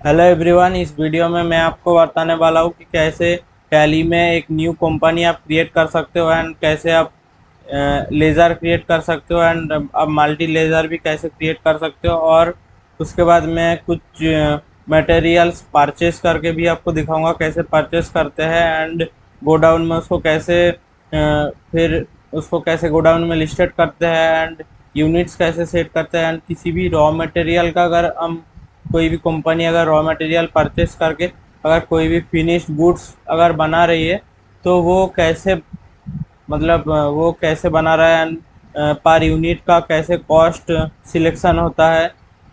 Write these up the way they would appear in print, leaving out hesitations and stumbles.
Hello everyone. इस video में मैं आपको बताने वाला हूँ कि कैसे टैली में एक न्यू कंपनी आप क्रिएट कर सकते हो एंड कैसे आप लेज़र क्रिएट कर सकते हो एंड आप मल्टी लेज़र भी कैसे क्रिएट कर सकते हो। और उसके बाद मैं कुछ मटेरियल्स परचेस करके भी आपको दिखाऊंगा कैसे परचेस करते हैं एंड गोडाउन में उसको कैसे फिर उसको कैसे गोडाउन में लिस्टेड करते हैं एंड यूनिट्स कैसे सेट करते हैं एंड किसी भी रॉ मटेरियल का अगर हम कोई भी कंपनी अगर रॉ मटेरियल परचेस करके अगर कोई भी फिनिश्ड गुड्स अगर बना रही है तो वो कैसे मतलब वो कैसे बना रहा है एंड पर यूनिट का कैसे कॉस्ट सिलेक्शन होता है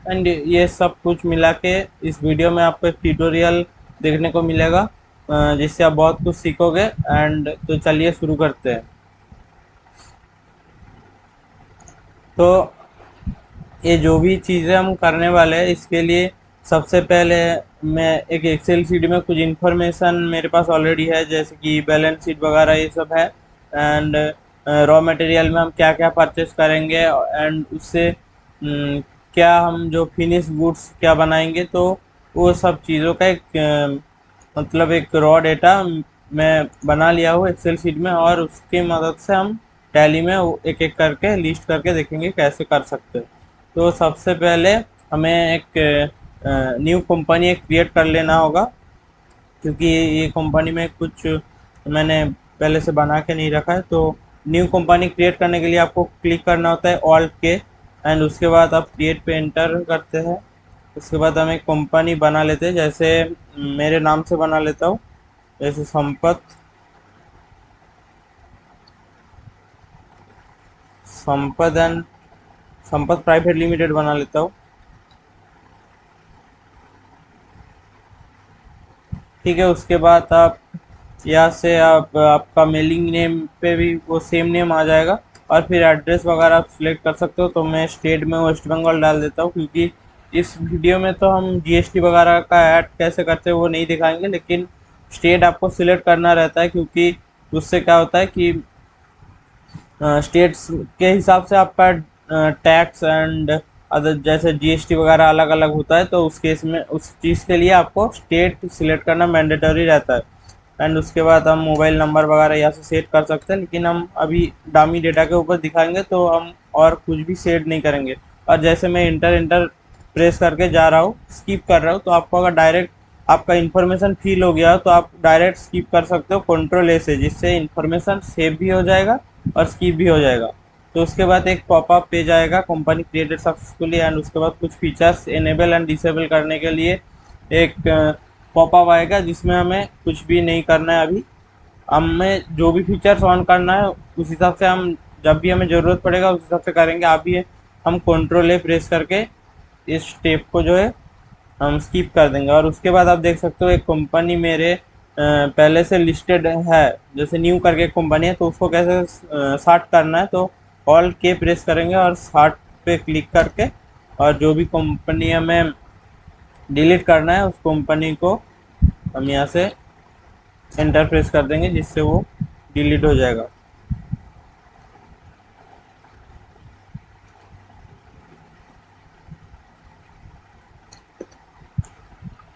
एंड ये सब कुछ मिला के इस वीडियो में आपको एक ट्यूटोरियल देखने को मिलेगा जिससे आप बहुत कुछ सीखोगे। एंड तो चलिए शुरू करते हैं। तो ये जो भी चीज़ें हम करने वाले हैं इसके लिए सबसे पहले मैं एक एक्सेल शीट में कुछ इन्फॉर्मेशन मेरे पास ऑलरेडी है, जैसे कि बैलेंस शीट वगैरह ये सब है एंड रॉ मटेरियल में हम क्या क्या परचेस करेंगे एंड उससे क्या हम जो फिनिश गुड्स क्या बनाएंगे, तो वो सब चीज़ों का एक मतलब एक रॉ डेटा मैं बना लिया हूँ एक्सेल शीट में, और उसकी मदद से हम टैली में एक एक करके लिस्ट करके देखेंगे कैसे कर सकते हैं। तो सबसे पहले हमें एक न्यू कंपनी एक क्रिएट कर लेना होगा, क्योंकि ये कंपनी में कुछ मैंने पहले से बना के नहीं रखा है। तो न्यू कंपनी क्रिएट करने के लिए आपको क्लिक करना होता है ऑल्ट के एंड उसके बाद आप क्रिएट पे एंटर करते हैं। उसके बाद हम एक कंपनी बना लेते हैं, जैसे मेरे नाम से बना लेता हूँ, जैसे Sampat Sampat and Sampat private limited बना लेता हूँ। ठीक है, उसके बाद आप यहाँ से आप आपका मेलिंग नेम पे भी वो सेम नेम आ जाएगा, और फिर एड्रेस वगैरह आप सिलेक्ट कर सकते हो। तो मैं स्टेट में वेस्ट बंगाल डाल देता हूँ, क्योंकि इस वीडियो में तो हम जीएसटी वगैरह का ऐड कैसे करते हैं वो नहीं दिखाएंगे, लेकिन स्टेट आपको सिलेक्ट करना रहता है, क्योंकि उससे क्या होता है कि स्टेट्स के हिसाब से आपका टैक्स एंड अदर जैसे जीएसटी वगैरह अलग अलग होता है। तो उस केस में उस चीज़ के लिए आपको स्टेट सिलेक्ट करना मैंडेटरी रहता है। एंड उसके बाद हम मोबाइल नंबर वगैरह यहाँ से सेट कर सकते हैं, लेकिन हम अभी डामी डेटा के ऊपर दिखाएंगे तो हम और कुछ भी सेट नहीं करेंगे। और जैसे मैं इंटर इंटर प्रेस करके जा रहा हूँ, स्किप कर रहा हूँ, तो आपको अगर डायरेक्ट आपका इन्फॉर्मेशन फिल हो गया हो तो आप डायरेक्ट स्किप कर सकते हो कंट्रोल ए से, जिससे इन्फॉर्मेशन सेव भी हो जाएगा और स्किप भी हो जाएगा। तो उसके बाद एक पॉपअप पेज आएगा, कंपनी क्रिएटेड सक्सेसफुली, एंड उसके बाद कुछ फीचर्स इनेबल एंड डिसेबल करने के लिए एक पॉपअप आएगा, जिसमें हमें कुछ भी नहीं करना है अभी। हमें जो भी फीचर्स ऑन करना है उस हिसाब से हम जब भी हमें ज़रूरत पड़ेगा उस हिसाब से करेंगे। अभी हम कंट्रोल ए प्रेस करके इस स्टेप को जो है हम स्किप कर देंगे। और उसके बाद आप देख सकते हो एक कंपनी मेरे पहले से लिस्टेड है, जैसे न्यू करके एक कंपनी है, तो उसको कैसे सार्ट करना है। तो ऑल के प्रेस करेंगे और सार्ट पे क्लिक करके, और जो भी कंपनी हमें डिलीट करना है उस कंपनी को हम यहाँ से एंटर प्रेस कर देंगे, जिससे वो डिलीट हो जाएगा।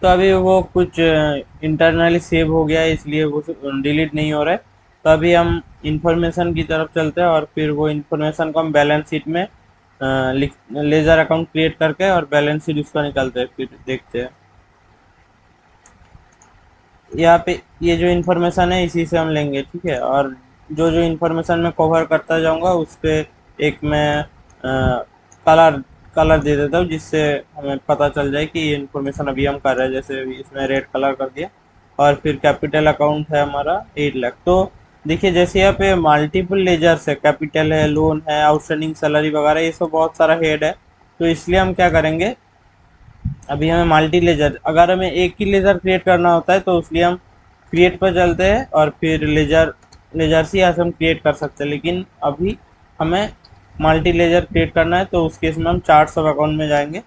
तो अभी वो कुछ इंटरनली सेव हो गया है, इसलिए वो डिलीट नहीं हो रहा है। तो अभी हम इंफॉर्मेशन की तरफ चलते हैं, और फिर वो इंफॉर्मेशन को हम बैलेंस शीट में लिख लेजर अकाउंट क्रिएट करके और बैलेंस शीट उसका निकालते हैं, फिर देखते हैं। यहाँ पे ये जो इन्फॉर्मेशन है इसी से हम लेंगे, ठीक है। और जो जो इन्फॉर्मेशन मैं कवर करता जाऊँगा उस पर एक मैं कलर कलर दे देता हूँ, जिससे हमें पता चल जाए कि ये इन्फॉर्मेशन अभी हम कर रहे हैं। जैसे अभी इसमें रेड कलर कर दिया, और फिर कैपिटल अकाउंट है हमारा 8 लाख। तो देखिए, जैसे यहाँ पे मल्टीपल लेजर्स है, कैपिटल है, लोन है, आउटस्टैंडिंग सैलरी वगैरह, ये सब बहुत सारा हेड है। तो इसलिए हम क्या करेंगे, अभी हमें मल्टी लेजर अगर हमें एक ही लेजर क्रिएट करना होता है तो इसलिए हम क्रिएट पर चलते हैं और फिर लेजर लेजर से यहाँ से हम क्रिएट कर सकते हैं। लेकिन अभी हमें मल्टी लेजर क्रिएट करना है, तो उस केस में हम चार्ट्स ऑफ अकाउंट में जाएंगे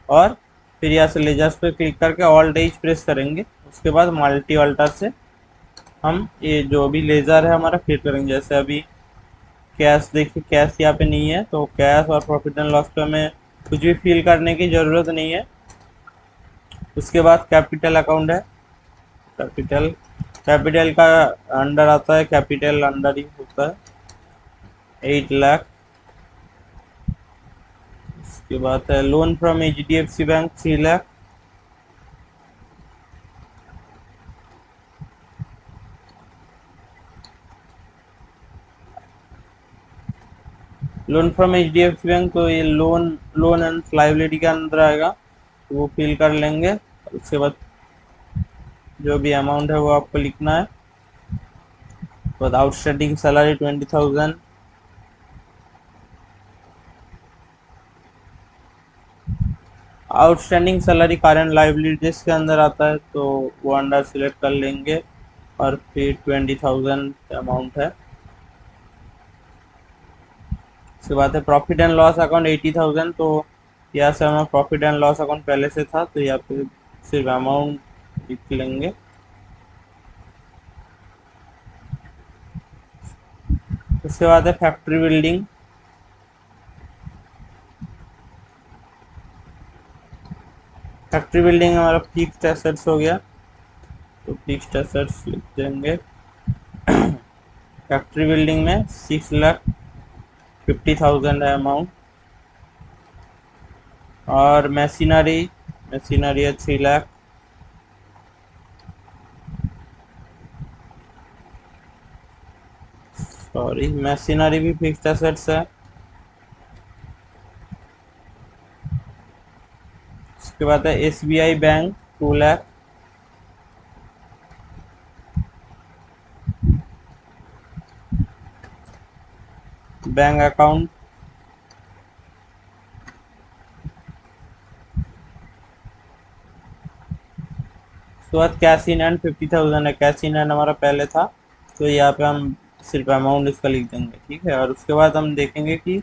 और फिर यहाँ से लेजर्स पे क्लिक करके ऑल्ट एज प्रेस करेंगे। उसके बाद मल्टी अल्टर से हम ये जो भी लेजर है हमारा क्रिएट करेंगे। जैसे अभी कैश, देखिए कैश यहाँ पे नहीं है, तो कैश और प्रॉफिट एंड लॉस पे हमें कुछ भी फिल करने की ज़रूरत नहीं है। उसके बाद कैपिटल अकाउंट है, कैपिटल, कैपिटल का अंडर आता है, कैपिटल अंडर ही होता है 8 लाख। उसके बाद है loan from HDFC bank 3 lakh. Loan from HDFC bank, तो ये लोन एंड लाइबिलिटी के अंदर आएगा, तो वो फिल कर लेंगे। उसके बाद जो भी अमाउंट है वो आपको लिखना है। तो outstanding salary 20,000। Outstanding salary current liabilities के अंदर आता है, तो वो अंडर सिलेक्ट कर लेंगे और फिर 20,000 अमाउंट है। उसके बाद है प्रॉफिट एंड लॉस अकाउंट 80,000, तो यहाँ से हमें प्रॉफिट एंड लॉस अकाउंट पहले से था, तो यहाँ पे सिर्फ अमाउंट लिख लेंगे। उसके बाद है फैक्ट्री बिल्डिंग। फैक्ट्री बिल्डिंग हमारा फिक्स्ड एसेट्स हो गया, तो फिक्स्ड एसेट्स लिख देंगे। फैक्ट्री बिल्डिंग में 6,50,000 है अमाउंट। और मशीनरी, मशीनरी है 3 लाख। सॉरी, मशीनरी भी फिक्स्ड एसेट्स है। उसके बाद है SBI bank 2 lakh. Bank account, उसके बाद कैश इन एंड 50,000 है। कैश इन एंड हमारा पहले था, तो यहाँ पे हम सिर्फ अमाउंट इसका लिख देंगे, ठीक है। और उसके बाद हम देखेंगे कि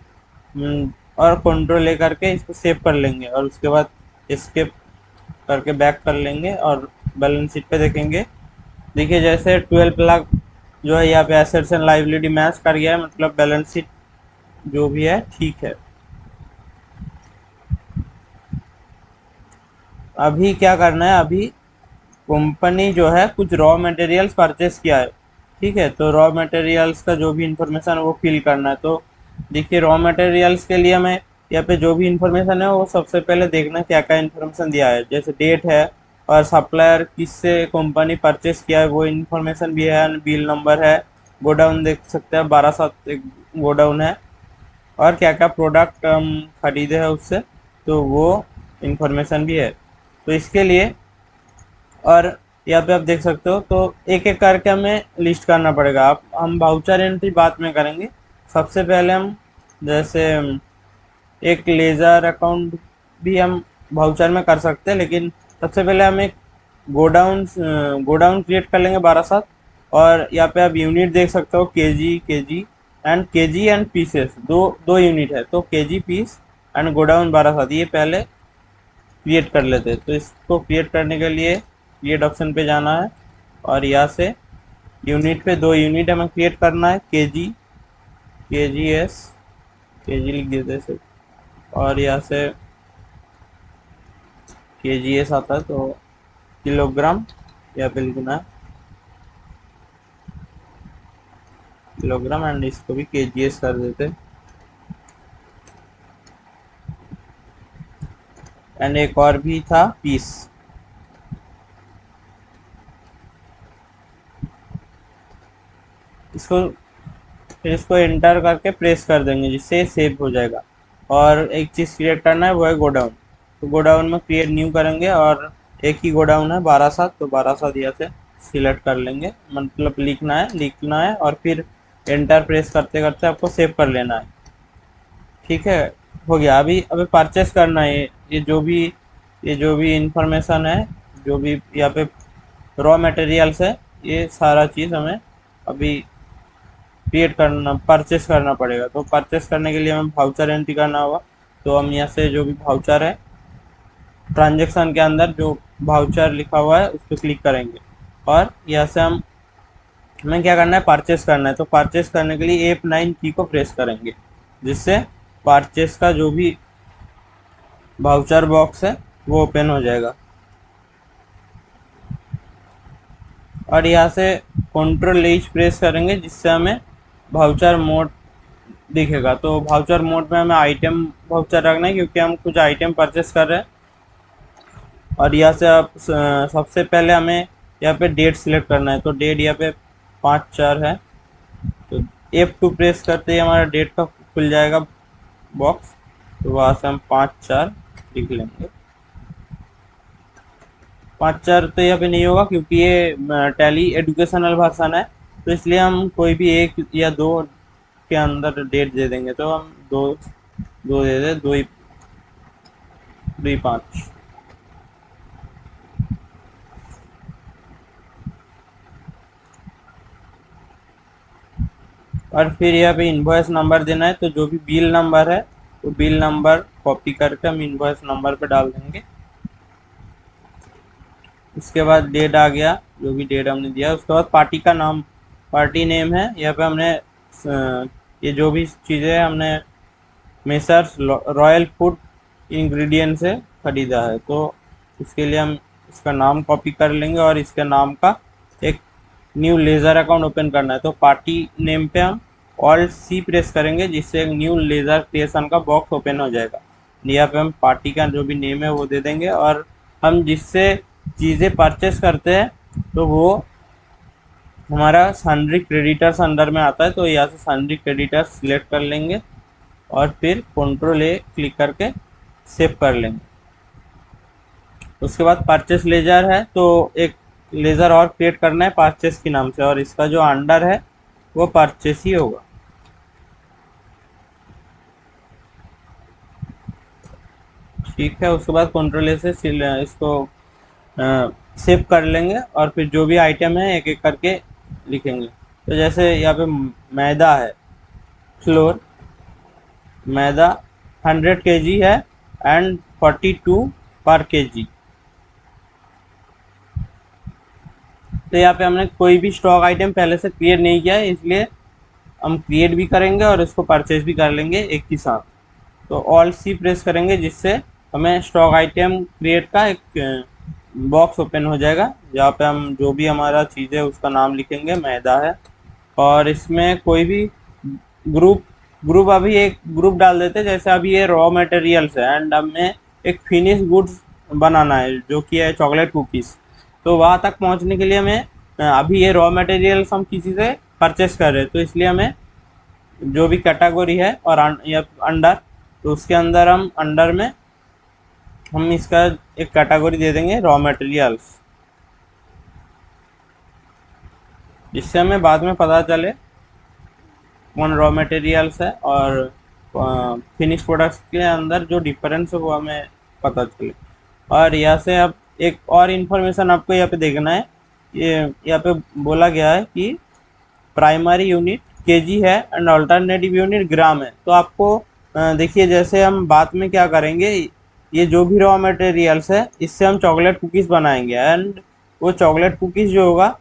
और कंट्रोल ले करके इसको सेव कर लेंगे, और उसके बाद एस्केप करके बैक कर लेंगे और बैलेंस शीट पे देखेंगे। देखिए जैसे 12 लाख जो है यहाँ पे एसेट्स एंड लाइबिलिटी मैच कर गया है, मतलब बैलेंस शीट जो भी है ठीक है। अभी क्या करना है, अभी कंपनी जो है कुछ रॉ मटेरियल्स परचेस किया है, ठीक है। तो रॉ मटेरियल्स का जो भी इंफॉर्मेशन है वो फिल करना है। तो देखिए रॉ मटेरियल्स के लिए हमें यहाँ पे जो भी इंफॉर्मेशन है वो सबसे पहले देखना क्या क्या इंफॉर्मेशन दिया है, जैसे डेट है और सप्लायर किससे कंपनी परचेस किया है वो इंफॉर्मेशन भी है, बिल नंबर है, गोडाउन देख सकते हैं 12/7 एक गोडाउन है, और क्या क्या प्रोडक्ट हम खरीदे हैं उससे, तो वो इंफॉर्मेशन भी है। तो इसके लिए, और यहाँ पे आप देख सकते हो, तो एक एक करके हमें लिस्ट करना पड़ेगा। आप हम वाउचर एंट्री बाद में करेंगे। सबसे पहले हम जैसे एक लेज़र अकाउंट भी हम वाउचर में कर सकते हैं, लेकिन सबसे पहले हम एक गोडाउन गोडाउन क्रिएट कर लेंगे 12/7। और यहाँ पे आप यूनिट देख सकते हो, केजी एंड पीसेस, दो दो यूनिट है, तो केजी पीस एंड गोडाउन 12/7 ये पहले क्रिएट कर लेते हैं। तो इसको क्रिएट करने के लिए क्रिएट ऑप्शन पे जाना है, और यहाँ से यूनिट पे दो यूनिट हमें क्रिएट करना है, KG केजी लिख देते हैं सिर्फ। और यहाँ से KGS आता है, तो किलोग्राम यहाँ पे लिखना है, किलोग्राम, एंड इसको भी KGS कर देते हैं। एंड एक और भी था पीस, इसको फिर इसको एंटर करके प्रेस कर देंगे, जिससे सेव हो जाएगा। और एक चीज़ क्रिएट करना है, वो है गोडाउन। तो गोडाउन में क्रिएट न्यू करेंगे, और एक ही गोडाउन है 12/7, तो 12/7 यहाँ से सिलेक्ट कर लेंगे, मतलब लिखना है और फिर एंटर प्रेस करते करते आपको सेव कर लेना है, ठीक है। हो गया। अभी परचेस करना है, ये जो भी इंफॉर्मेशन है, जो भी यहाँ पे रॉ मटेरियल्स है, ये सारा चीज़ हमें अभी परचेस करना पड़ेगा। तो परचेस करने के लिए हमें वाउचर एंट्री करना होगा। तो हम यहाँ से जो भी वाउचर है, ट्रांजेक्शन के अंदर जो वाउचर लिखा हुआ है उस पर क्लिक करेंगे, और यहाँ से हमें क्या करना है, परचेस करना है। तो परचेस करने के लिए F9 की को प्रेस करेंगे, जिससे परचेस का जो भी वाउचर बॉक्स है वो ओपन हो जाएगा। और यहाँ से कंट्रोल एच प्रेस करेंगे जिससे हमें वाउचर मोड दिखेगा। तो वाउचर मोड में हमें आइटम वाउचर रखना है क्योंकि हम कुछ आइटम परचेस कर रहे हैं। और यहाँ से आप सबसे पहले हमें यहाँ पे डेट सिलेक्ट करना है। तो डेट यहाँ पे 5/4 है, तो F2 प्रेस करते ही हमारा डेट का खुल जाएगा बॉक्स। तो वहाँ से हम 5/4 लिख लेंगे। 5/4 तो यहाँ पे नहीं होगा क्योंकि ये टैली एजुकेशनल वर्जन है, तो इसलिए हम कोई भी 1 या 2 के अंदर डेट दे देंगे। तो हम 2 दे दे, 2 5। और फिर यहाँ पे इनवॉइस नंबर देना है। तो जो भी बिल नंबर है वो बिल नंबर कॉपी करके हम इनवॉइस नंबर पे डाल देंगे। उसके बाद डेट आ गया, जो भी डेट हमने दिया। उसके बाद पार्टी का नाम, पार्टी नेम है। यहाँ पे हमने ये जो भी चीज़ें हमने मेसर्स रॉयल फूड इंग्रेडिएंट से ख़रीदा है, तो इसके लिए हम इसका नाम कॉपी कर लेंगे और इसके नाम का एक न्यू लेज़र अकाउंट ओपन करना है। तो पार्टी नेम पे हम Alt+C प्रेस करेंगे जिससे एक न्यू लेज़र क्रिएशन का बॉक्स ओपन हो जाएगा। यहाँ पे हम पार्टी का जो भी नेम है वो दे देंगे और हम जिससे चीज़ें परचेस करते हैं तो वो हमारा सन्ड्री क्रेडिटर्स अंडर में आता है। तो यहाँ से सन्ड्री क्रेडिटर्स सिलेक्ट कर लेंगे और फिर Ctrl+A क्लिक करके सेव कर लेंगे। उसके बाद परचेस लेजर है, तो एक लेज़र और क्रिएट करना है परचेस के नाम से, और इसका जो अंडर है वो परचेस ही होगा। ठीक है, उसके बाद Ctrl+A से इसको सेव कर लेंगे और फिर जो भी आइटम है एक एक करके लिखेंगे। तो जैसे यहाँ पे मैदा है, फ्लोर मैदा 100 kg है एंड 42 पर kg। तो यहाँ पे हमने कोई भी स्टॉक आइटम पहले से क्रिएट नहीं किया है, इसलिए हम क्रिएट भी करेंगे और इसको परचेज भी कर लेंगे एक ही साथ। तो Alt+C प्रेस करेंगे जिससे हमें स्टॉक आइटम क्रिएट का एक बॉक्स ओपन हो जाएगा, जहाँ पे हम जो भी हमारा चीज़ है उसका नाम लिखेंगे, मैदा है। और इसमें कोई भी ग्रुप ग्रुप अभी एक ग्रुप डाल देते हैं, जैसे अभी ये रॉ मटेरियल्स है एंड हमें एक फिनिश गुड्स बनाना है जो कि है चॉकलेट कुकीज़। तो वहाँ तक पहुँचने के लिए हमें अभी ये रॉ मटेरियल्स हम किसी से परचेस कर रहे हैं, तो इसलिए हमें जो भी कैटेगरी है और अंडर, तो उसके अंदर हम अंडर में हम इसका एक कैटेगरी दे देंगे रॉ मटेरियल्स, जिससे हमें बाद में पता चले कौन रॉ मटेरियल्स है और फिनिश प्रोडक्ट्स के अंदर जो डिफरेंस है वो हमें पता चले। और यहाँ से अब एक और इन्फॉर्मेशन आपको यहाँ पे देखना है। ये यहाँ पे बोला गया है कि प्राइमरी यूनिट केजी है एंड अल्टरनेटिव यूनिट ग्राम है। तो आपको देखिए, जैसे हम बाद में क्या करेंगे, ये जो भी रॉ मटेरियल्स है इससे हम चॉकलेट कुकीज़ बनाएंगे एंड वो चॉकलेट कुकीज़ जो होगा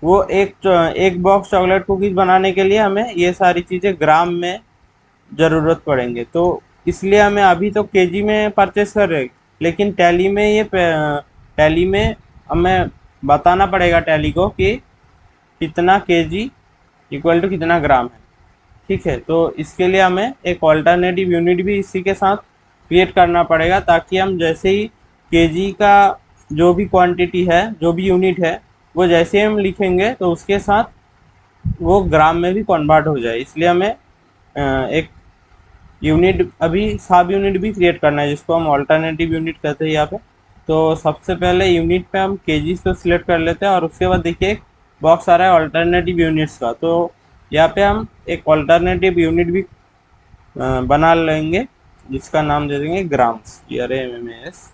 वो एक बॉक्स चॉकलेट कुकीज़ बनाने के लिए हमें ये सारी चीज़ें ग्राम में ज़रूरत पड़ेंगे। तो इसलिए हमें अभी तो केजी में परचेस कर रहे, लेकिन टैली में टैली में हमें बताना पड़ेगा टैली को कि कितना केजी इक्वल टू कितना ग्राम है। ठीक है, तो इसके लिए हमें एक ऑल्टरनेटिव यूनिट भी इसी के साथ क्रिएट करना पड़ेगा, ताकि हम जैसे ही केजी का जो भी क्वांटिटी है, जो भी यूनिट है, वो जैसे हम लिखेंगे तो उसके साथ वो ग्राम में भी कन्वर्ट हो जाए। इसलिए हमें एक यूनिट, अभी सब यूनिट भी क्रिएट करना है जिसको हम ऑल्टरनेटिव यूनिट कहते हैं यहाँ पे। तो सबसे पहले यूनिट पे हम केजीज को सिलेक्ट कर लेते हैं और उसके बाद देखिए एक बॉक्स आ रहा है ऑल्टरनेटिव यूनिट्स का। तो यहाँ पे हम एक ऑल्टरनेटिव यूनिट भी बना लेंगे जिसका नाम दे देंगे ग्राम्स, GRAMS।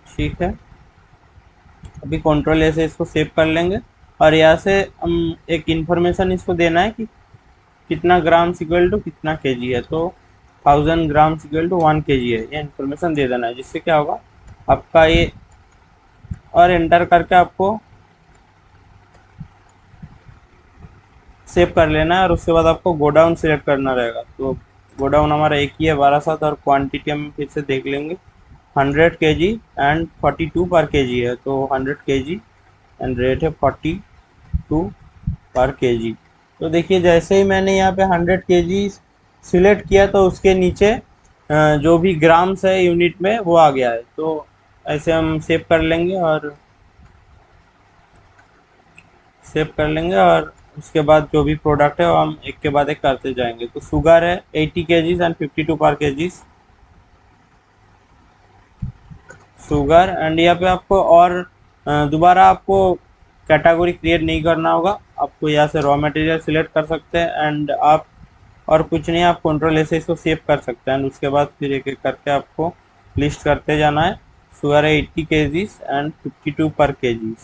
ठीक है, अभी Ctrl+A से इसको सेव कर लेंगे और यहाँ से हम एक इन्फॉर्मेशन इसको देना है कि कितना ग्राम इक्वल टू कितना केजी है। तो 1000 ग्राम इक्वल टू 1 kg है, ये इन्फॉर्मेशन दे देना है, जिससे क्या होगा आपका ये, और एंटर करके आपको सेव कर लेना है और उसके बाद आपको गोडाउन सिलेक्ट करना रहेगा। तो गोडाउन हमारा एक ही है बारासात, और क्वांटिटी हम फिर से देख लेंगे 100 kg एंड 42 पर केजी है, तो 100 kg एंड रेट है 42 पर केजी। तो देखिए जैसे ही मैंने यहाँ पे 100 kg सिलेक्ट किया तो उसके नीचे जो भी ग्राम्स है यूनिट में वो आ गया है। तो ऐसे हम सेव कर लेंगे और उसके बाद जो भी प्रोडक्ट है वो हम एक के बाद एक करते जाएंगे। तो शुगर है 80 kg एंड 52 पर केजी शुगर। एंड यहाँ पे आपको और दोबारा आपको कैटेगरी क्रिएट नहीं करना होगा, आपको यहाँ से रॉ मटेरियल सिलेक्ट कर सकते हैं एंड आप और कुछ नहीं, आप कंट्रोल ऐसे इसको सेव कर सकते हैं एंड उसके बाद फिर एक एक करके आपको लिस्ट करते जाना है। शुगर है 80 kg एंड 52 पर केजी,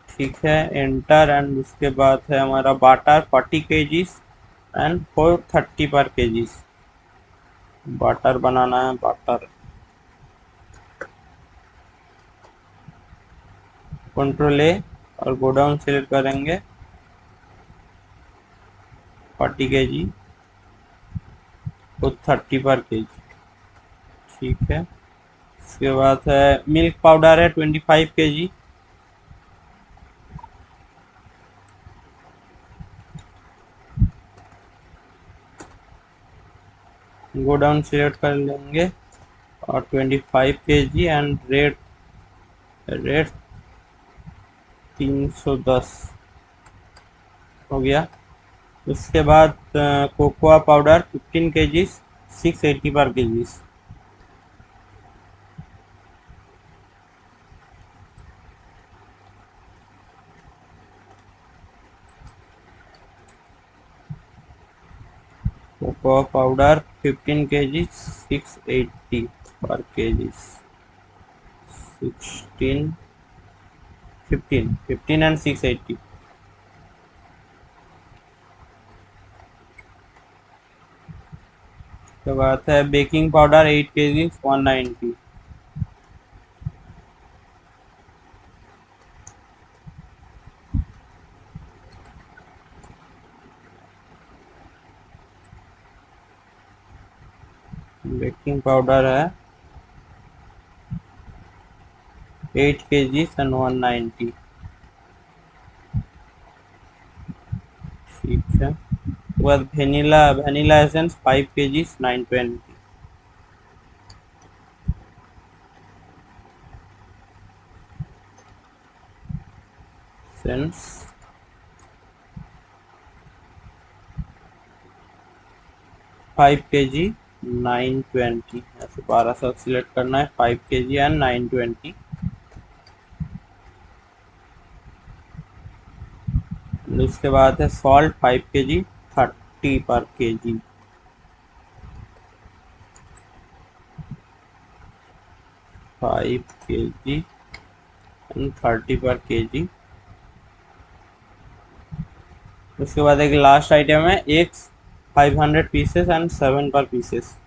ठीक है, एंटर। एंड उसके बाद है हमारा बाटर 40 kg एंड 430 पर केजी। बाटर बनाना है, बाटर कंट्रोल ए और गोडाउन सेलेक्ट करेंगे 40 kg तो 30 पर केजी, ठीक है। उसके बाद है मिल्क पाउडर है 25 kg, गोडाउन सिलेक्ट कर लेंगे और 25 kg एंड रेट रेट 310 हो गया। उसके बाद कोकोआ पाउडर 15 kg 680 पर केजी, कोकोआ पाउडर 15 kg 680 पर केजी, 16 15 एंड 680। उसके बाद है baking powder 8 kg 190, baking powder है 8 kg एंड 190, ठीक है। उसके बाद vanilla essence 5 kg 920 sense, 5 kg 920, ऐसे 1200 सिलेक्ट करना है, 5 kg एंड 920। उसके बाद है सॉल्ट 5 kg 30 पर केजी, 5 kg एंड 30 पर केजी। उसके बाद एक लास्ट आइटम है एग्स 500 पीसेस एंड 7 पर पीसेस,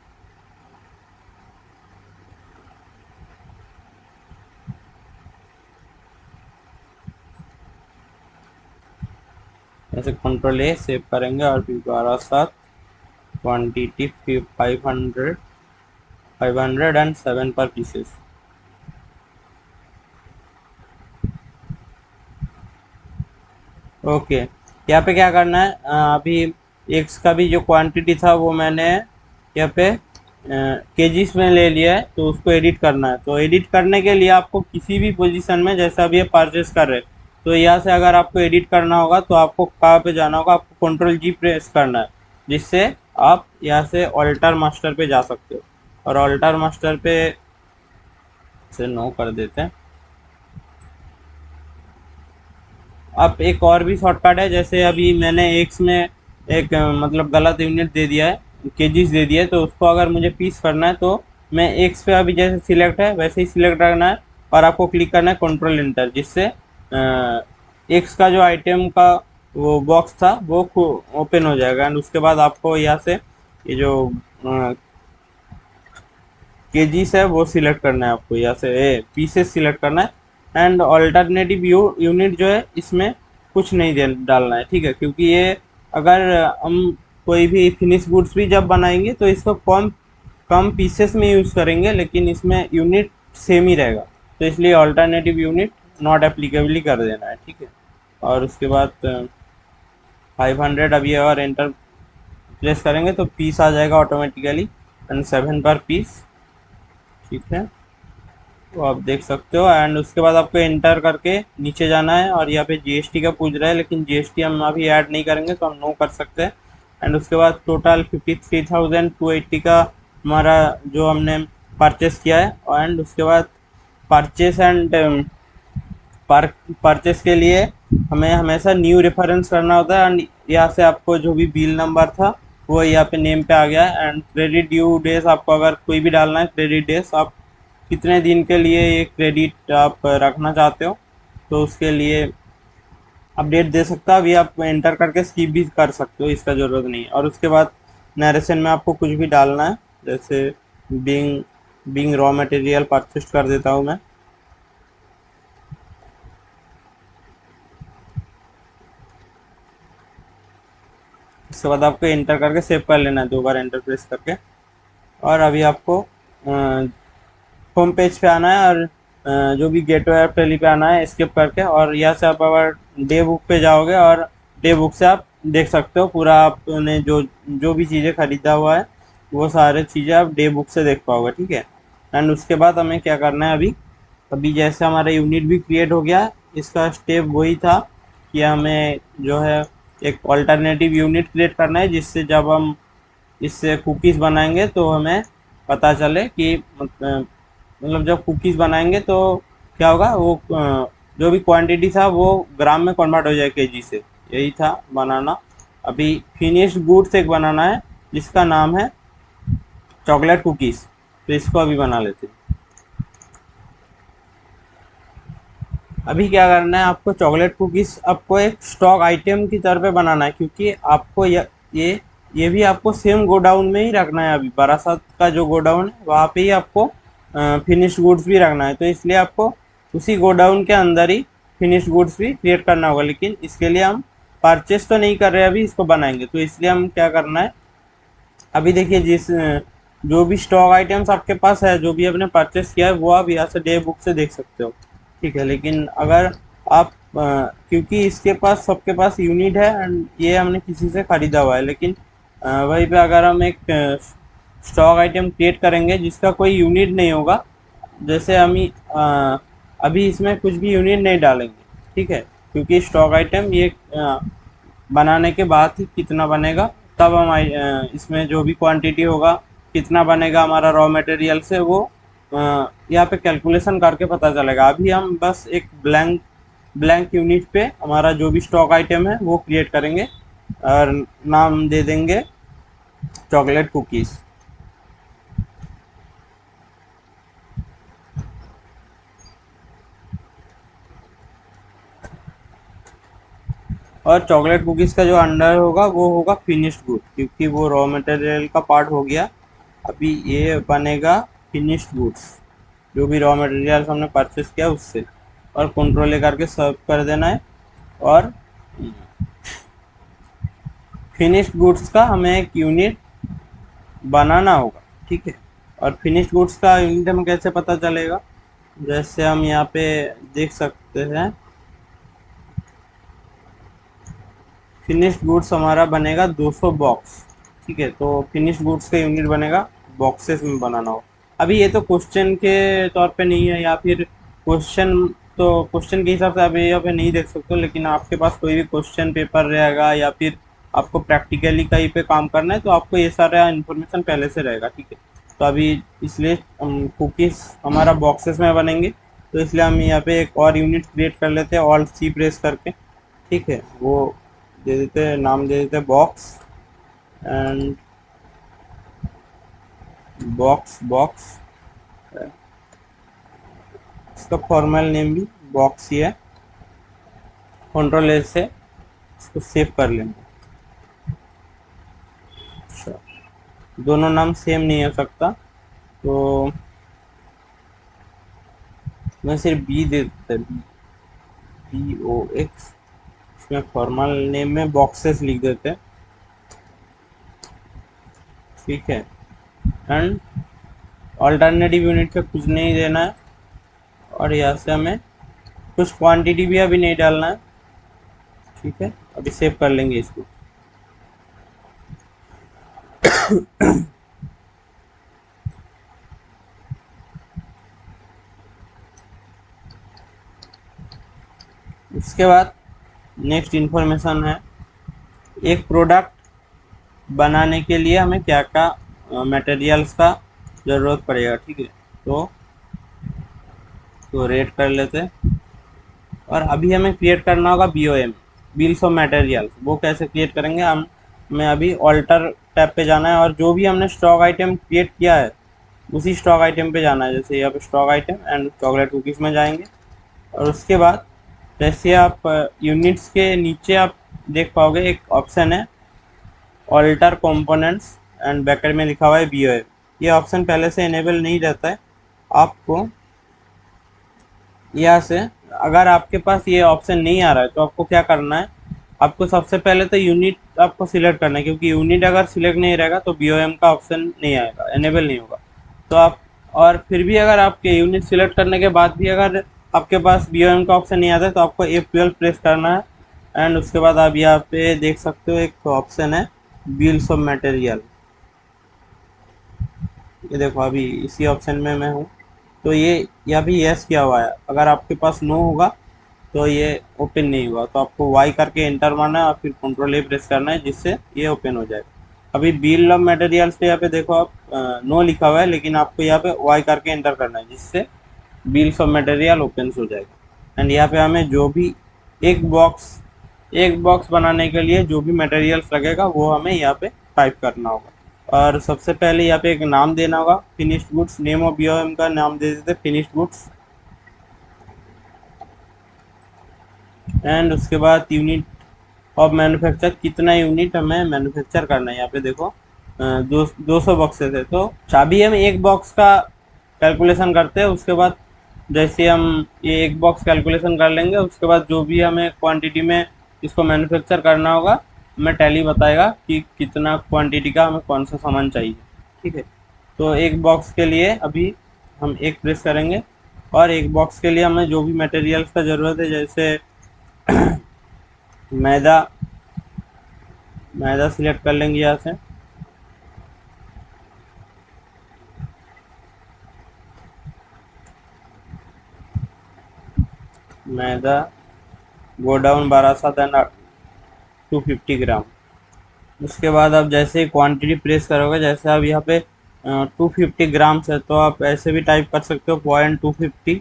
ऐसे कंट्रोल ए सेव करेंगे और फिर 12 क्वांटिटी 500 एंड 7 पर पीसेस। ओके, यहाँ पे क्या करना है, अभी एक्स का भी जो क्वांटिटी था वो मैंने यहाँ पे केजीस में ले लिया है, तो उसको एडिट करना है। तो एडिट करने के लिए आपको किसी भी पोजीशन में, जैसा अभी ये परचेस कर रहे हैं, तो यहाँ से अगर आपको एडिट करना होगा तो आपको कहाँ पे जाना होगा, आपको कंट्रोल जी प्रेस करना है, जिससे आप यहाँ से ऑल्टर मास्टर पे जा सकते हो। और ऑल्टर मास्टर पे से नो कर देते हैं। अब एक और भी शॉर्टकट है, जैसे अभी मैंने एक्स में एक मतलब गलत यूनिट दे दिया है, केजीस दे दिया है, तो उसको अगर मुझे पीस करना है तो मैं एक्स पे अभी जैसे सिलेक्ट है वैसे ही सिलेक्ट करना है और आपको क्लिक करना है कंट्रोल एंटर, जिससे एक्स का जो आइटम का वो बॉक्स था वो ओपन हो जाएगा। एंड उसके बाद आपको यहाँ से ये जो केजीस है वो सिलेक्ट करना है, आपको यहाँ से पीसेस सिलेक्ट करना है एंड ऑल्टरनेटिव यूनिट जो है इसमें कुछ नहीं डालना है, ठीक है, क्योंकि ये अगर हम कोई भी फिनिश गुड्स भी जब बनाएंगे तो इसको कम कम पीसेस में यूज़ करेंगे, लेकिन इसमें यूनिट सेम ही रहेगा, तो इसलिए ऑल्टरनेटिव यूनिट नॉट एप्लीकेबली कर देना है, ठीक है। और उसके बाद 500 अभी अगर एंटर प्रेस करेंगे तो पीस आ जाएगा ऑटोमेटिकली, एंड 7 पर पीस, ठीक है। तो आप देख सकते हो, एंड उसके बाद आपको एंटर करके नीचे जाना है, और यहाँ पे जीएसटी का पूछ रहा है, लेकिन जीएसटी हम अभी ऐड नहीं करेंगे तो हम नो कर सकते हैं। एंड उसके बाद टोटल 53,280 का हमारा जो हमने परचेस किया है, एंड उसके बाद परचेस एंड परचेस के लिए हमें हमेशा न्यू रेफरेंस करना होता है, एंड यहाँ से आपको जो भी बिल नंबर था वो यहाँ पे नेम पे आ गया है। एंड क्रेडिट ड्यू डेज आपको अगर कोई भी डालना है, क्रेडिट डेज आप कितने दिन के लिए ये क्रेडिट आप रखना चाहते हो, तो उसके लिए अपडेट दे सकता है। अभी आप एंटर करके स्किप भी कर सकते हो, इसका ज़रूरत नहीं है। और उसके बाद नरेशन में आपको कुछ भी डालना है, जैसे being being raw material purchased कर देता हूँ मैं। उसके बाद आपको एंटर करके सेव कर लेना है, 2 बार एंटर प्रेस करके। और अभी आपको होम पेज पे आना है, और जो भी गेटवे ऐप टेली पे आना है स्किप करके, और यहाँ से आप अगर डे बुक पे जाओगे, और डे बुक से आप देख सकते हो पूरा आपने जो जो भी चीज़ें खरीदा हुआ है वो सारे चीज़ें आप डे बुक से देख पाओगे, ठीक है। एंड उसके बाद हमें क्या करना है, अभी अभी जैसे हमारा यूनिट भी क्रिएट हो गया, इसका स्टेप वही था कि हमें जो है एक ऑल्टरनेटिव यूनिट क्रिएट करना है, जिससे जब हम इससे कुकीज़ बनाएंगे तो हमें पता चले कि मतलब जब कुकीज़ बनाएंगे तो क्या होगा, वो जो भी क्वांटिटी था वो ग्राम में कन्वर्ट हो जाए केजी से, यही था बनाना। अभी फिनिश्ड गुड्स एक बनाना है जिसका नाम है चॉकलेट कुकीज़, तो इसको अभी बना लेते हैं। अभी क्या करना है, आपको चॉकलेट कुकीज़ आपको एक स्टॉक आइटम की तरह पे बनाना है, क्योंकि आपको ये भी आपको सेम गोडाउन में ही रखना है। अभी बारासात का जो गोडाउन है वहाँ पे ही आपको फिनिश गुड्स भी रखना है, तो इसलिए आपको उसी गोडाउन के अंदर ही फिनिश गुड्स भी क्रिएट करना होगा। लेकिन इसके लिए हम परचेस तो नहीं कर रहे, अभी इसको बनाएंगे, तो इसलिए हम क्या करना है, अभी देखिए जो भी स्टॉक आइटम्स आपके पास है, जो भी आपने परचेस किया है, वो आप यहाँ से डे बुक से देख सकते हो, ठीक है। लेकिन अगर आप क्योंकि इसके पास सबके पास यूनिट है, एंड ये हमने किसी से ख़रीदा हुआ है, लेकिन वहीं पे अगर हम एक स्टॉक आइटम क्रिएट करेंगे जिसका कोई यूनिट नहीं होगा, जैसे हम अभी इसमें कुछ भी यूनिट नहीं डालेंगे, ठीक है, क्योंकि स्टॉक आइटम ये बनाने के बाद ही कितना बनेगा, तब हम इसमें जो भी क्वांटिटी होगा, कितना बनेगा हमारा रॉ मटेरियल से, वो यहाँ पे कैलकुलेशन करके पता चलेगा। अभी हम बस एक ब्लैंक ब्लैंक यूनिट पे हमारा जो भी स्टॉक आइटम है वो क्रिएट करेंगे, और नाम दे देंगे चॉकलेट कुकीज़। और चॉकलेट कुकीज़ का जो अंडर होगा वो होगा फिनिश्ड गुड, क्योंकि वो रॉ मटेरियल का पार्ट हो गया। अभी ये बनेगा फिनिश्ड गुड्स, जो भी रॉ मटेरियल हमने परचेस किया उससे, और कंट्रोल ले करके सर्व कर देना है। और फिनिश्ड गुड्स का हमें एक यूनिट बनाना होगा, ठीक है। और फिनिश्ड गुड्स का यूनिट हमें कैसे पता चलेगा, जैसे हम यहाँ पे देख सकते हैं, फिनिश्ड गुड्स हमारा बनेगा 200 बॉक्स, ठीक है। तो फिनिश्ड गुड्स का यूनिट बनेगा बॉक्सेस में बनाना हो। अभी ये तो क्वेश्चन के तौर पे नहीं है, या फिर क्वेश्चन के हिसाब से आप यहाँ पे नहीं देख सकते हो, लेकिन आपके पास कोई भी क्वेश्चन पेपर रहेगा, या फिर आपको प्रैक्टिकली कहीं पे काम करना है, तो आपको ये सारा इन्फॉर्मेशन पहले से रहेगा, ठीक है। तो अभी इसलिए कुकीज़ हमारा बॉक्सेस में बनेंगे, तो इसलिए हम यहाँ पे एक और यूनिट क्रिएट कर लेते हैं, ऑल्ट सी प्रेस करके, ठीक है। वो दे देते हैं, नाम दे देते हैं बॉक्स, एंड बॉक्स बॉक्स, इसका फॉर्मल नेम भी बॉक्स ही है। कंट्रोल ए से इसको सेव कर लेंगे। अच्छा, दोनों नाम सेम नहीं हो सकता, तो मैं सिर्फ बी दे देता है, BOX, इसमें फॉर्मल नेम में बॉक्सेस लिख देते हैं। ठीक है। एंड ऑल्टरनेटिव यूनिट का कुछ नहीं देना है, और यहाँ से हमें कुछ क्वांटिटी भी अभी नहीं डालना है। ठीक है, अभी सेव कर लेंगे इसको। उसके बाद नेक्स्ट इन्फॉर्मेशन है, एक प्रोडक्ट बनाने के लिए हमें क्या क्या मटेरियल्स का ज़रूरत पड़ेगा। ठीक है, तो रेट कर लेते हैं। और अभी हमें क्रिएट करना होगा BOM, बिल्स ऑफ मटेरियल्स। वो कैसे क्रिएट करेंगे, हमें अभी ऑल्टर टैब पे जाना है, और जो भी हमने स्टॉक आइटम क्रिएट किया है उसी स्टॉक आइटम पे जाना है। जैसे यहाँ पे stock item and chocolate cookies में जाएंगे, और उसके बाद जैसे आप यूनिट्स के नीचे आप देख पाओगे एक ऑप्शन है ऑल्टर कंपोनेंट्स, एंड बैकर में लिखा हुआ है BOM। ये ऑप्शन पहले से इनेबल नहीं रहता है। आपको यहाँ से, अगर आपके पास ये ऑप्शन नहीं आ रहा है तो आपको क्या करना है, आपको सबसे पहले तो यूनिट आपको सिलेक्ट करना है, क्योंकि यूनिट अगर सिलेक्ट नहीं रहेगा तो BOM का ऑप्शन नहीं आएगा, इनेबल नहीं होगा। तो आप, और फिर भी अगर आपके यूनिट सिलेक्ट करने के बाद भी अगर आपके पास BOM का ऑप्शन नहीं आता है तो आपको F12 प्रेस करना है। एंड उसके बाद आप यहाँ पे देख सकते हो एक ऑप्शन है बिल्स ऑफ मटेरियल। ये देखो अभी इसी ऑप्शन में मैं हूँ, तो ये यहाँ भी यस किया हुआ है। अगर आपके पास नो होगा तो ये ओपन नहीं हुआ, तो आपको वाई करके एंटर मारना है और फिर कंट्रोल A प्रेस करना है, जिससे ये ओपन हो जाएगा। अभी बिल ऑफ मटेरियल्स पे यहाँ पे देखो आप नो लिखा हुआ है, लेकिन आपको यहाँ पे वाई करके एंटर करना है, जिससे बिल्स ऑफ मटेरियल ओपन हो जाएगा। एंड यहाँ पे हमें जो भी एक बॉक्स बनाने के लिए जो भी मटेरियल्स लगेगा वो हमें यहाँ पे टाइप करना होगा। और सबसे पहले यहाँ पे एक नाम देना होगा, finished goods. Name of BOM का नाम दे देते फिनिश्ड गुड्स। एंड उसके बाद यूनिट ऑफ मैन्युफैक्चर, कितना यूनिट हमें मैन्युफैक्चर करना है। यहाँ पे देखो 200 बॉक्सेस है, तो अभी हम एक बॉक्स का कैलकुलेशन करते हैं। उसके बाद जैसे हम ये एक बॉक्स कैलकुलेशन कर लेंगे, उसके बाद जो भी हमें क्वांटिटी में इसको मैन्युफैक्चर करना होगा हमें टैली बताएगा कि कितना क्वांटिटी का हमें कौन सा सामान चाहिए। ठीक है, तो एक बॉक्स के लिए अभी हम एक प्रेस करेंगे, और एक बॉक्स के लिए हमें जो भी मटेरियल्स का ज़रूरत है, जैसे मैदा मैदा सिलेक्ट कर लेंगे यहाँ से। मैदा गो डाउन 250 ग्राम। उसके बाद आप जैसे क्वांटिटी प्रेस करोगे, जैसे आप यहाँ पे 250 ग्राम्स है, तो आप ऐसे भी टाइप कर सकते हो 0.250,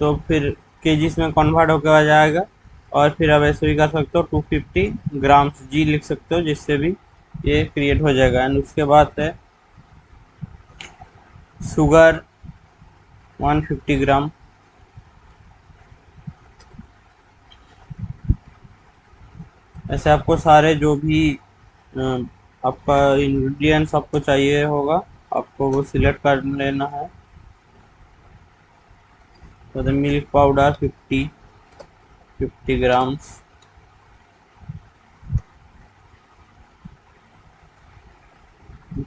तो फिर केजीस में कन्वर्ट होकर आ जाएगा। और फिर आप ऐसे भी कर सकते हो 250 ग्राम्स जी लिख सकते हो, जिससे भी ये क्रिएट हो जाएगा। एंड उसके बाद है शुगर 150 ग्राम। ऐसे आपको सारे जो भी आपका इंग्रेडिएंट्स आपको चाहिए होगा, आपको वो सिलेक्ट कर लेना है। तो the milk powder 50 grams,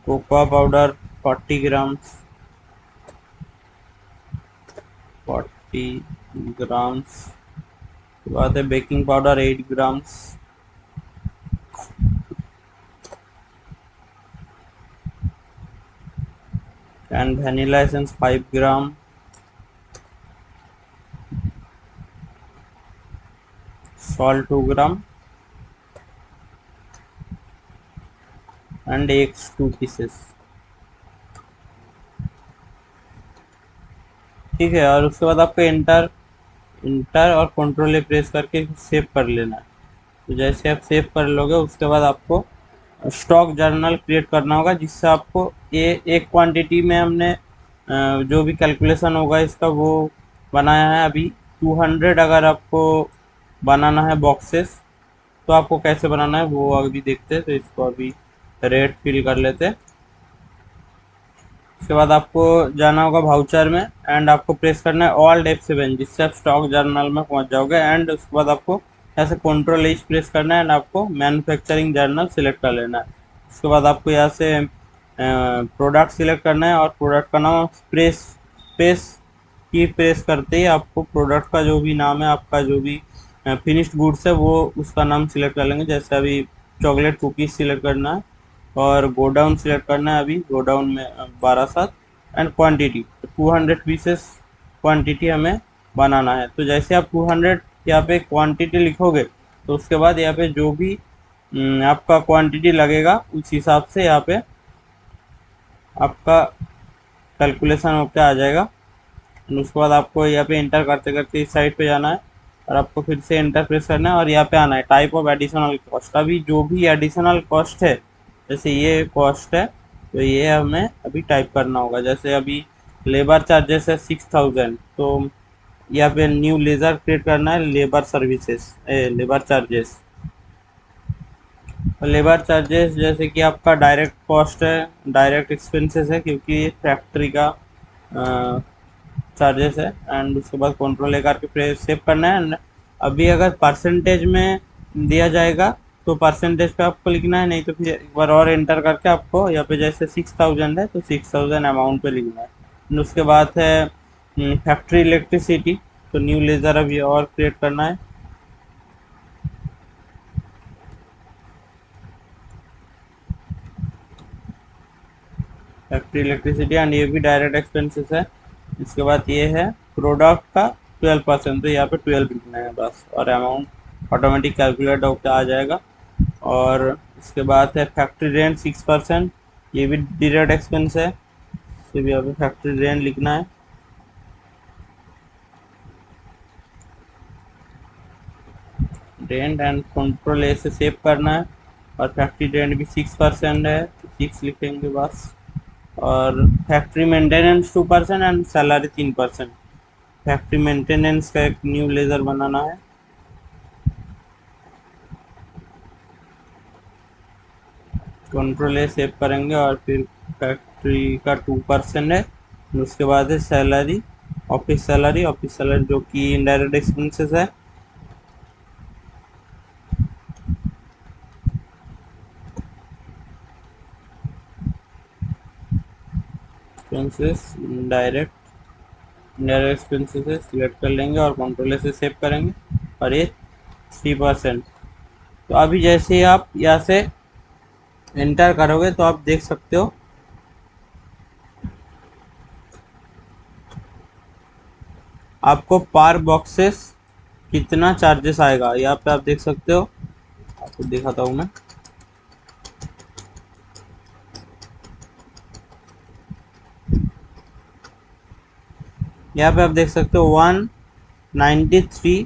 cocoa powder 40 grams, 40 grams. उसके बाद है baking powder 8 grams, and vanilla essence 5 gram, salt 2 gram, and eggs 2 pieces. ठीक है, और उसके बाद आपको इंटर और कंट्रोल ए प्रेस करके सेव कर लेना है। तो जैसे आप सेव कर लोगे, उसके बाद आपको स्टॉक जर्नल क्रिएट करना होगा, जिससे आपको ये एक क्वांटिटी में हमने जो भी कैलकुलेशन होगा इसका वो बनाया है। अभी 200 अगर आपको बनाना है बॉक्सेस, तो आपको कैसे बनाना है वो अभी देखते हैं। तो इसको अभी रेट फिल कर लेते हैं। उसके बाद आपको जाना होगा वाउचर में, एंड आपको प्रेस करना है ऑल्ट F7, जिससे आप स्टॉक जर्नल में पहुंच जाओगे। एंड उसके बाद आपको ऐसे कंट्रोल H प्रेस करना है, एंड आपको मैन्युफैक्चरिंग जर्नल सिलेक्ट कर लेना है। उसके बाद आपको यहाँ से प्रोडक्ट सिलेक्ट करना है और प्रोडक्ट का नाम प्रेस प्रेस की प्रेस करते ही आपको प्रोडक्ट का जो भी नाम है, आपका जो भी फिनिश्ड गुड्स है, वो उसका नाम सिलेक्ट कर लेंगे। जैसे अभी चॉकलेट कुकीज़ सिलेक्ट करना है और गोडाउन सिलेक्ट करना है। अभी गोडाउन में 12/7 एंड क्वांटिटी 200 पीसेस क्वांटिटी हमें बनाना है। तो जैसे आप 200 यहाँ पे क्वांटिटी लिखोगे तो उसके बाद यहाँ पे जो भी आपका क्वांटिटी लगेगा उस हिसाब से यहाँ पे आपका कैलकुलेशन होकर आ जाएगा। उसके बाद आपको यहाँ पे इंटर करते करते इस साइड पे जाना है और आपको फिर से इंटर प्रेस करना है और यहाँ पे आना है टाइप ऑफ एडिशनल कॉस्ट। अभी जो भी एडिशनल कॉस्ट है, जैसे ये कॉस्ट है तो ये हमें अभी टाइप करना होगा। जैसे अभी लेबर चार्जेस है 6000, तो यहाँ पे न्यू लेजर क्रिएट करना है labour services labour charges. Labour charges जैसे कि आपका डायरेक्ट कॉस्ट है, डायरेक्ट एक्सपेंसेस है क्योंकि ये फैक्ट्री का चार्जेस है। एंड उसके बाद कंट्रोल ए करके फिर सेव करना है। एंड अभी अगर परसेंटेज में दिया जाएगा तो परसेंटेज पे आपको लिखना है, नहीं तो फिर एक बार और एंटर करके आपको यहाँ पे जैसे 6000 है तो 6000 अमाउंट पे लिखना है। एंड उसके बाद है फैक्ट्री इलेक्ट्रिसिटी, तो न्यू लेजर अभी और क्रिएट करना है। फैक्ट्री इलेक्ट्रिसिटी एंड ये भी डायरेक्ट एक्सपेंसेस है। इसके बाद ये है प्रोडक्ट का 12%, तो यहाँ पे 12 लिखना है बस और अमाउंट ऑटोमेटिक कैलकुलेट होकर आ जाएगा। और इसके बाद है फैक्ट्री रेंट 6%, ये भी डायरेक्ट एक्सपेंस है, तो भी यहाँ पे फैक्ट्री रेंट लिखना है। रेंट एंड कंट्रोल ए से सेव करना है और फैक्ट्री रेंट भी 6% है तो 6 लिखेंगे बस। और factory maintenance 2% and salary 3%। Factory maintenance का एक न्यू लेजर बनाना है। कंट्रोल ए सेव करेंगे और फिर फैक्ट्री का 2% है। उसके बाद है salary, office salary, office salary जो कि इनडायरेक्ट एक्सपेंसेस है। एक्सपेंसेस डायरेक्ट एक्सपेंसेस है, सिलेक्ट कर लेंगे और कंट्रोल ए से सेव करेंगे और ये 3%। तो अभी जैसे ही आप यहाँ से एंटर करोगे तो आप देख सकते हो आपको पर बॉक्सेस कितना चार्जेस आएगा। यहाँ पे आप देख सकते हो, आपको दिखाता हूँ मैं। यहाँ पे आप देख सकते हो 193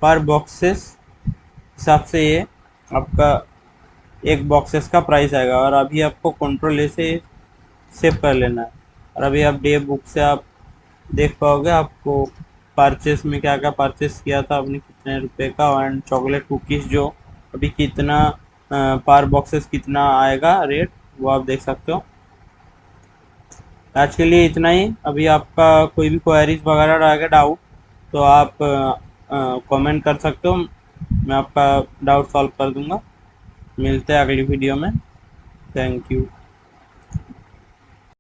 पर बॉक्सेस हिसाब से ये आपका एक बॉक्सेस का प्राइस आएगा। और अभी आपको कंट्रोल ए से सेव कर लेना है। और अभी आप डे बुक से आप देख पाओगे आपको परचेस में क्या क्या परचेस किया था आपने, कितने रुपए का। एंड चॉकलेट कुकीज़ जो अभी कितना पर बॉक्सेस कितना आएगा रेट, वो आप देख सकते हो। आज के लिए इतना ही। अभी आपका कोई भी क्वेरीज वगैरह रहेगा डाउट तो आप कमेंट कर सकते हो, मैं आपका डाउट सॉल्व कर दूंगा। मिलते हैं अगली वीडियो में। Thank you.